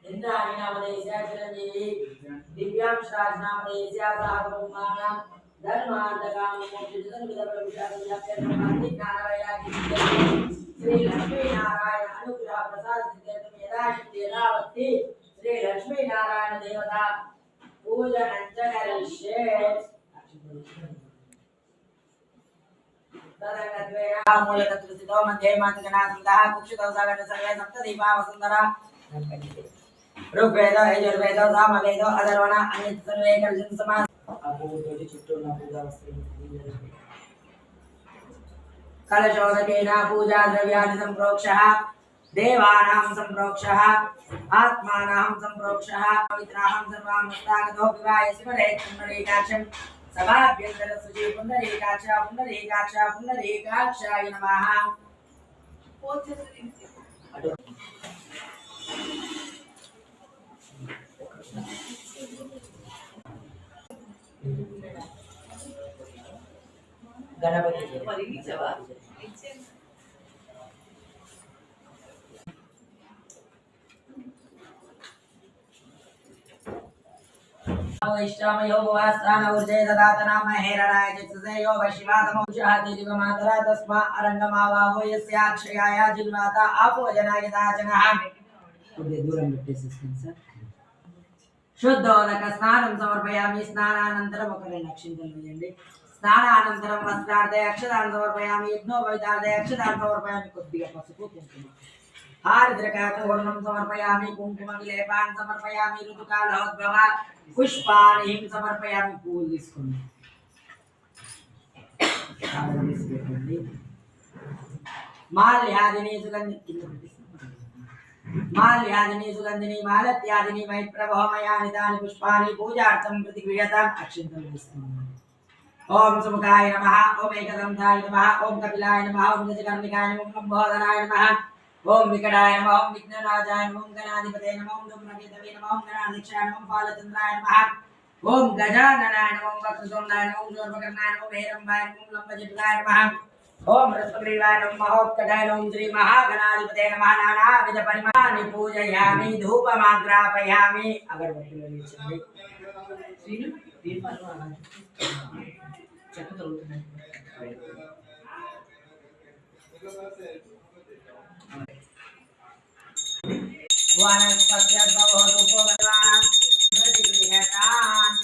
इंद्राणी नामधेयस्या चिरंजीवी दिव्यांशराज नामधेयस्या साधुमानं धर्मार्थकाम मोक्षजनविदप्रविशाख्याति ज्ञानवैराग्य श्री लक्ष्मी नारायण अनुग्रह प्रसाद सिद्ध्यर्थम यदा शक्ति यदावत्ति श्री लक्ष्मी नारायण देवता पूजनं च करिष्ये मूलतत्त्वसिद्धो मध्ये मातृगणासुतः कुक्षितौ सागरः सर्वे सप्तदीपा वसुन्धरा ऋग्वेद यजुर्वेद सामवेद अथर्वण अन्यत् सर्वे कलशं समास अपूर्वति चित्तोना पूजा वस्त्रं कलशोदकेन पूजा द्रव्याणि संप्रोक्षः देवानां संप्रोक्षः आत्मानां संप्रोक्षः पवित्राहं सर्वां मुक्तागतो विवाह स्मरे पुण्डरीकाक्षं सभाभ्यंतर सुजी पुण्डरीकाक्षाय नमः गणपति इष्टमयो भुवास्तान ऊर्जे ददातना महेरणाय चित्ससे यो वशिवातमो शाति दिवमातरा तस्मा अरंगमावाहो यस्याक्षयाय जिन्वाता आपोजनाय दाचनः उदे दूरं పెట్టేసేస్తాను సార్ శుద్ధోదక స్నానం సమర్పయామి స్నానానంతరం ఒక రెండు అక్షింతలు వేయండి స్నానానంతరం వస్త్రార్థే అక్షతాన్ని సమర్పయామి యజ్ఞోపవితార్థే అక్షతాన్ని సమర్పయామి కొద్దిగా పసుపు కుంకుమ आर्द्रकाचूर्णं समर्पयामि कुंकुमविलेपान् समर्पयामि ऋतुकालोद्भव पुष्पाणि समर्पयामि पूल తీసుకోండి माल्यादिनी सुगंधिनी मालत्यादिनी मैत्रभौमयानि तानि पुष्पाणि पूजार्थं प्रतिगृह्यताम् अक्षिंतलं తీసుకోండి ओम सुमुखाय नमः ओम एकदन्ताय नमः ओम कपिलाय नमः ओम गजकर्णिकाय नमः ओम लंबोदराय नमः ओम विकटाय नमः ओम विघ्नराजाय नमः ओम गणाधिपतये नमः ओम धूम्रकेतवे नमः ओम गणाध्यक्षाय नमः ओम बालचंद्राय नमः ओम गजाननाय नमः ओम वक्रतुंडाय नमः ओम जोर्वकर्णाय नमः ओम हेरंबाय नमः ओम लंबजटाय नमः ओम रत्नग्रीवाय नमः महोत्कटाय नमः ओम श्री महागणाधिपतये नमः नानाविध परिमाणानि पूजयामि धूपमाग्रापयामि अगरबत्तिलो वेल्चंడి శ్రీను దీపాలు అలాగే చెక్క తరుగుతున్నాయి वनस्पत्यद्भवोदुपो भगवान् प्रतिगृह्यतान्